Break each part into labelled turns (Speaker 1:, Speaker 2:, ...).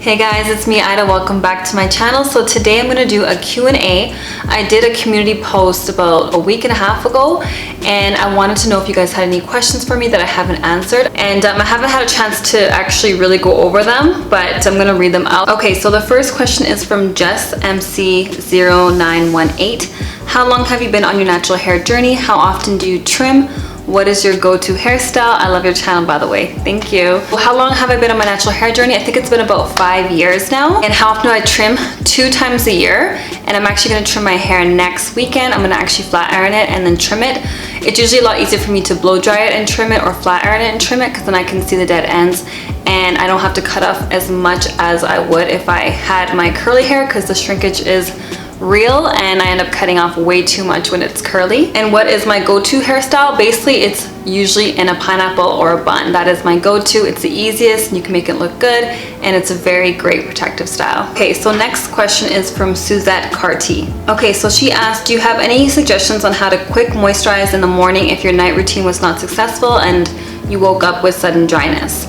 Speaker 1: Hey guys, it's me Ida. Welcome back to my channel. So today I'm going to do a Q&A. I did a community post about a week and a half ago and I wanted to know if you guys had any questions for me that I haven't answered, and I haven't had a chance to actually really go over them, but I'm going to read them out. Okay, so the first question is from Jess MC0918. How long have you been on your natural hair journey? How often do you trim? What is your go-to hairstyle? I love your channel, by the way. Thank you. Well, how long have I been on my natural hair journey? I think it's been about 5 years now. And how often do I trim? 2 times a year. And I'm actually gonna trim my hair next weekend. I'm gonna actually flat iron it and then trim it. It's usually a lot easier for me to blow dry it and trim it, or flat iron it and trim it, because then I can see the dead ends and I don't have to cut off as much as I would if I had my curly hair, because the shrinkage is real and I end up cutting off way too much when it's curly. And what is my go-to hairstyle? Basically, it's usually in a pineapple or a bun. That is my go-to. It's the easiest and you can make it look good, and it's a very great protective style. Okay, so next question is from Suzette Carty. Okay, so she asked, do you have any suggestions on how to quick moisturize in the morning if your night routine was not successful and you woke up with sudden dryness?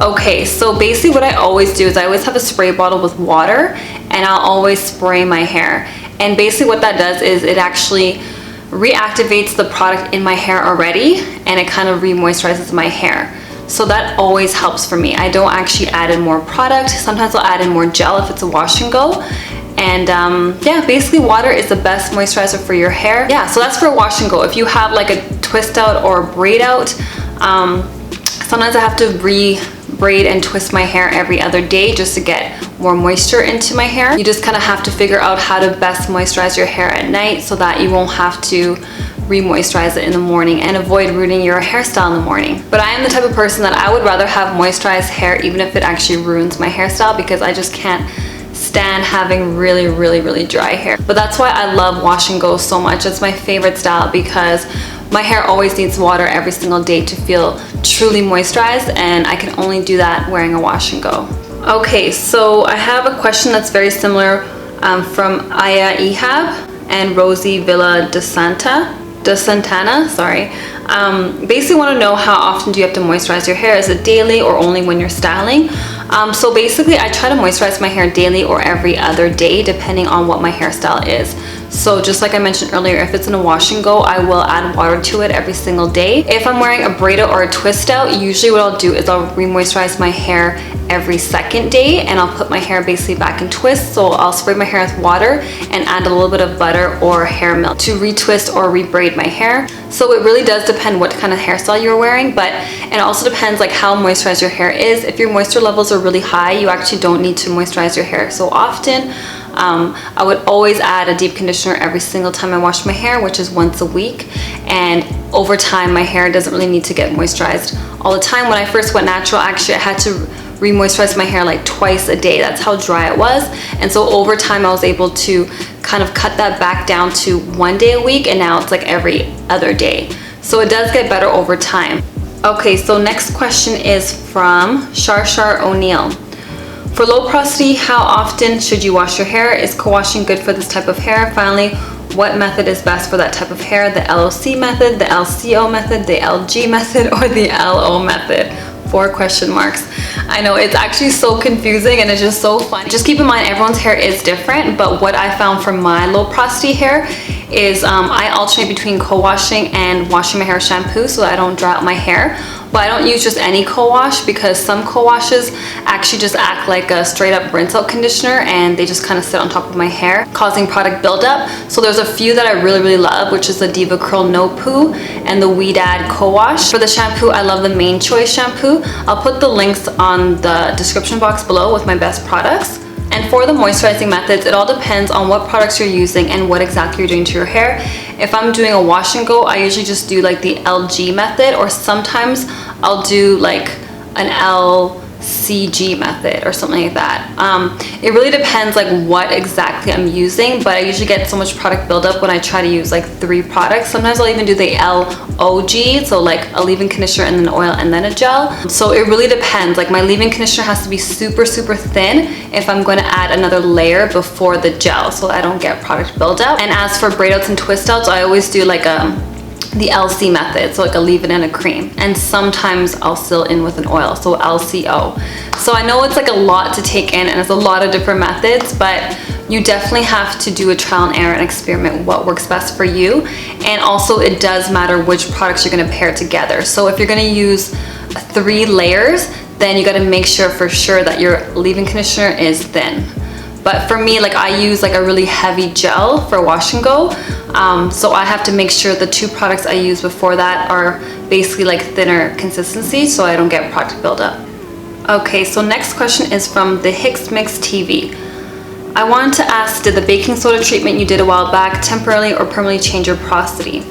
Speaker 1: Okay, so basically what I always do is I always have a spray bottle with water and I'll always spray my hair. And basically what that does is it actually reactivates the product in my hair already, and it kind of re-moisturizes my hair. So that always helps for me. I don't actually add in more product. Sometimes I'll add in more gel if it's a wash and go. And yeah, basically water is the best moisturizer for your hair. Yeah, so that's for a wash and go. If you have like a twist out or a braid out, sometimes I have to braid and twist my hair every other day just to get more moisture into my hair. You just kind of have to figure out how to best moisturize your hair at night so that you won't have to re-moisturize it in the morning and avoid ruining your hairstyle in the morning. But I am the type of person that I would rather have moisturized hair even if it actually ruins my hairstyle, because I just can't stand having really dry hair. But that's why I love wash and go so much. It's my favorite style because my hair always needs water every single day to feel truly moisturized, and I can only do that wearing a wash and go. Okay, so I have a question that's very similar from Aya Ehab and Rosie Villa de Santana, sorry. Basically want to know, how often do you have to moisturize your hair? Is it daily or only when you're styling? So basically I try to moisturize my hair daily or every other day depending on what my hairstyle is. So just like I mentioned earlier, if it's in a wash and go, I will add water to it every single day. If I'm wearing a braid out or a twist out, usually what I'll do is I'll re-moisturize my hair every second day, and I'll put my hair basically back in twist. So I'll spray my hair with water and add a little bit of butter or hair milk to retwist or rebraid my hair. So it really does depend what kind of hairstyle you're wearing, but it also depends like how moisturized your hair is. If your moisture levels are really high, you actually don't need to moisturize your hair so often. I would always add a deep conditioner every single time I wash my hair, which is once a week, and over time my hair doesn't really need to get moisturized all the time. When I first went natural, actually I had to re-moisturize my hair like twice a day. That's how dry it was. And so over time I was able to kind of cut that back down to 1 day a week, and now it's like every other day. So it does get better over time. Okay, so next question is from Shar O'Neill. For low porosity, how often should you wash your hair? Is co-washing good for this type of hair? Finally, what method is best for that type of hair? The LOC method, the LCO method, the LG method, or the LO method? 4 question marks. I know, it's actually so confusing and it's just so fun. Just keep in mind everyone's hair is different, but what I found for my low porosity hair is I alternate between co-washing and washing my hair with shampoo so that I don't dry out my hair. But I don't use just any co-wash, because some co-washes actually just act like a straight up rinse out conditioner and they just kind of sit on top of my hair, causing product buildup. So there's a few that I really love, which is the Diva Curl No Poo and the We Dad Co-Wash. For the shampoo, I love the Main Choice shampoo. I'll put the links on the description box below with my best products. And for the moisturizing methods, it all depends on what products you're using and what exactly you're doing to your hair. If I'm doing a wash and go, I usually just do like the LG method, or sometimes I'll do like an LCG method or something like that. It really depends like what exactly I'm using, but I usually get so much product buildup when I try to use like 3 products. Sometimes I'll even do the LOG, so like a leave-in conditioner and then oil and then a gel. So it really depends. Like my leave-in conditioner has to be super thin if I'm going to add another layer before the gel so I don't get product buildup. And as for braid outs and twist outs, I always do like a the LC method, so like a leave-in and a cream, and sometimes I'll still in with an oil, so LCO. So I know it's like a lot to take in and it's a lot of different methods, but you definitely have to do a trial and error and experiment what works best for you. And also it does matter which products you're going to pair together. So if you're going to use 3 layers, then you got to make sure for sure that your leave-in conditioner is thin. But for me, like I use like a really heavy gel for wash and go. So I have to make sure the 2 products I use before that are basically like thinner consistency so I don't get product buildup. Okay, so next question is from the Hicks Mix TV. I wanted to ask, did the baking soda treatment you did a while back temporarily or permanently change your porosity?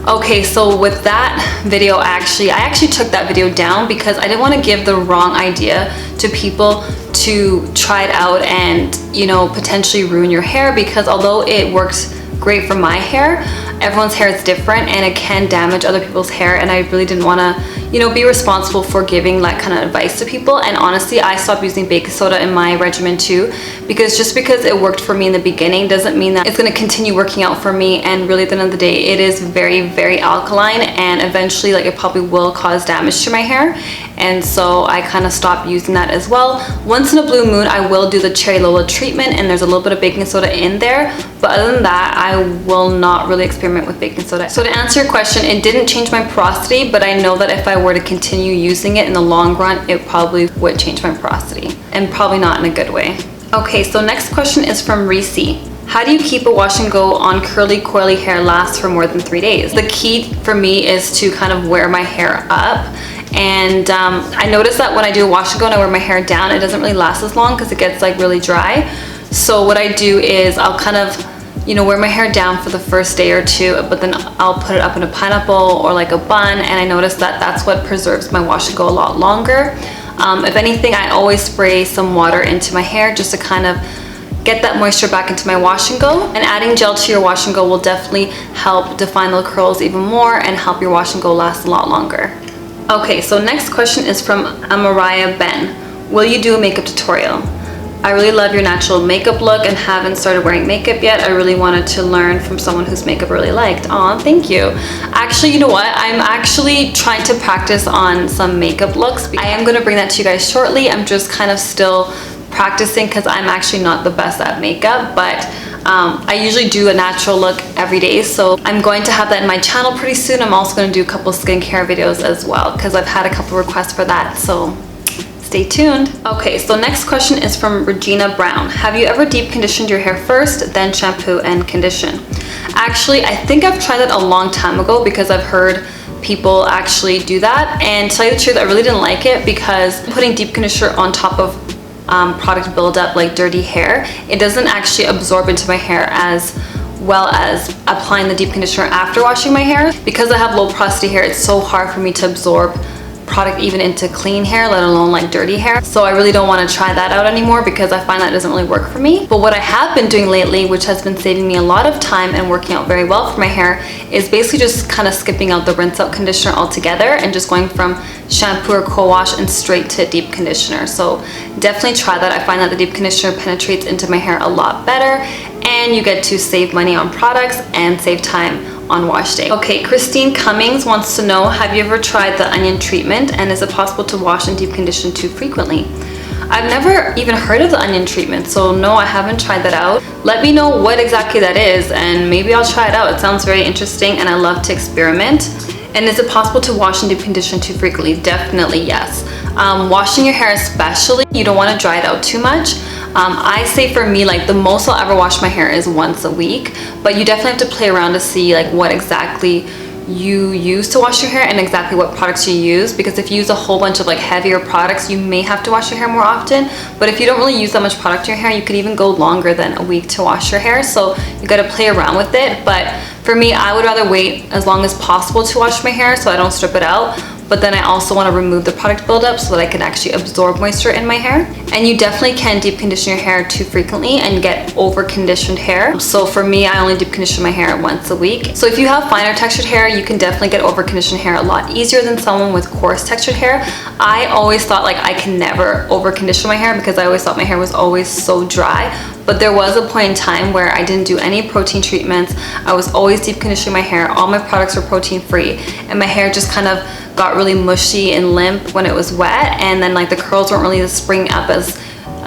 Speaker 1: Okay, so with that video, I actually took that video down because I didn't want to give the wrong idea to people to try it out and, you know, potentially ruin your hair, because although it works great for my hair, everyone's hair is different and it can damage other people's hair, and I really didn't want to, you know, be responsible for giving that kind of advice to people. And honestly, I stopped using baking soda in my regimen too, because just because it worked for me in the beginning doesn't mean that it's going to continue working out for me. And really at the end of the day, it is very, very alkaline, and eventually like it probably will cause damage to my hair. And so I kind of stopped using that as well. Once in a blue moon, I will do the cherry Lola treatment, and there's a little bit of baking soda in there, but other than that, I will not really experiment with baking soda. So to answer your question, it didn't change my porosity, but I know that if I were to continue using it in the long run, it probably would change my porosity, and probably not in a good way. Okay, so next question is from Reese. How do you keep a wash and go on curly, coily hair lasts for more than 3 days? The key for me is to kind of wear my hair up. And I noticed that when I do a wash and go and I wear my hair down, it doesn't really last as long because it gets like really dry. So what I do is I'll kind of, you know, wear my hair down for the first day or 2, but then I'll put it up in a pineapple or like a bun, and I notice that that's what preserves my wash and go a lot longer. If anything, I always spray some water into my hair just to kind of get that moisture back into my wash and go. And adding gel to your wash and go will definitely help define the curls even more and help your wash and go last a lot longer. Okay, so next question is from Amariah Ben. Will you do a makeup tutorial? I really love your natural makeup look and haven't started wearing makeup yet. I really wanted to learn from someone whose makeup I really liked. Aw, thank you. Actually, you know what? I'm actually trying to practice on some makeup looks. I am gonna bring that to you guys shortly. I'm just kind of still practicing because I'm actually not the best at makeup, but I usually do a natural look every day, so I'm going to have that in my channel pretty soon. I'm also going to do a couple skincare videos as well because I've had a couple requests for that, so stay tuned. Okay, so next question is from Regina Brown. Have you ever deep conditioned your hair first, then shampoo and condition? Actually, I think I've tried that a long time ago because I've heard people actually do that, and to tell you the truth, I really didn't like it because putting deep conditioner on top of product buildup like dirty hair, it doesn't actually absorb into my hair as well as applying the deep conditioner after washing my hair. Because I have low porosity hair, it's so hard for me to absorb product even into clean hair, let alone like dirty hair. So I really don't want to try that out anymore because I find that doesn't really work for me. But what I have been doing lately, which has been saving me a lot of time and working out very well for my hair, is basically just kind of skipping out the rinse out conditioner altogether and just going from shampoo or co-wash and straight to deep conditioner. So definitely try that. I find that the deep conditioner penetrates into my hair a lot better, and you get to save money on products and save time on wash day. Okay, Christine Cummings wants to know, have you ever tried the onion treatment, and is it possible to wash and deep condition too frequently? I've never even heard of the onion treatment, so no, I haven't tried that out. Let me know what exactly that is and maybe I'll try it out. It sounds very interesting and I love to experiment. And is it possible to wash and deep condition too frequently? Definitely yes. Washing your hair especially, you don't want to dry it out too much. I say for me, like the most I'll ever wash my hair is once a week, but you definitely have to play around to see like what exactly you use to wash your hair and exactly what products you use, because if you use a whole bunch of like heavier products, you may have to wash your hair more often. But if you don't really use that much product in your hair, you could even go longer than a week to wash your hair. So you got to play around with it. But for me, I would rather wait as long as possible to wash my hair so I don't strip it out. but then I also want to remove the product buildup so that I can actually absorb moisture in my hair. And you definitely can deep condition your hair too frequently and get over conditioned hair. So for me, I only deep condition my hair once a week. So if you have finer textured hair, you can definitely get over conditioned hair a lot easier than someone with coarse textured hair. I always thought like I can never over condition my hair because I always thought my hair was always so dry. But there was a point in time where I didn't do any protein treatments. I was always deep conditioning my hair. All my products were protein free, and my hair just kind of got really mushy and limp when it was wet, and then like the curls weren't really springing up as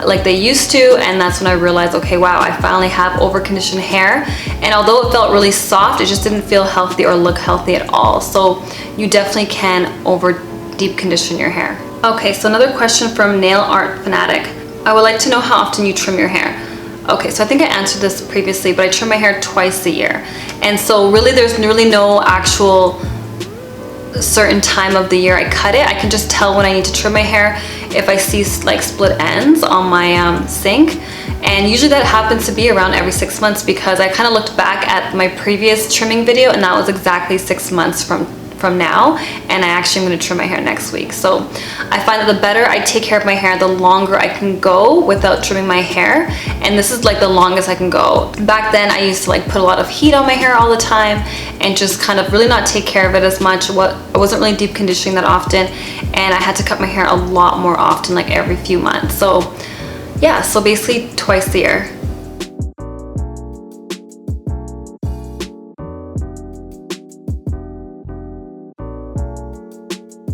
Speaker 1: like they used to. And that's when I realized, okay, wow, I finally have over conditioned hair. And although it felt really soft, it just didn't feel healthy or look healthy at all. So you definitely can over deep condition your hair. Okay, so another question from Nail Art Fanatic. I would like to know how often you trim your hair. Okay, so I think I answered this previously, but I trim my hair twice a year. And so really there's really no actual certain time of the year I cut it. I can just tell when I need to trim my hair if I see like split ends on my sink. And usually that happens to be around every 6 months, because I kind of looked back at my previous trimming video and that was exactly 6 months from now, and I actually am going to trim my hair next week. So I find that the better I take care of my hair, the longer I can go without trimming my hair, and this is like the longest I can go. Back then I used to like put a lot of heat on my hair all the time and just kind of really not take care of it as much. I wasn't really deep conditioning that often, and I had to cut my hair a lot more often, like every few months. So yeah, so basically twice a year.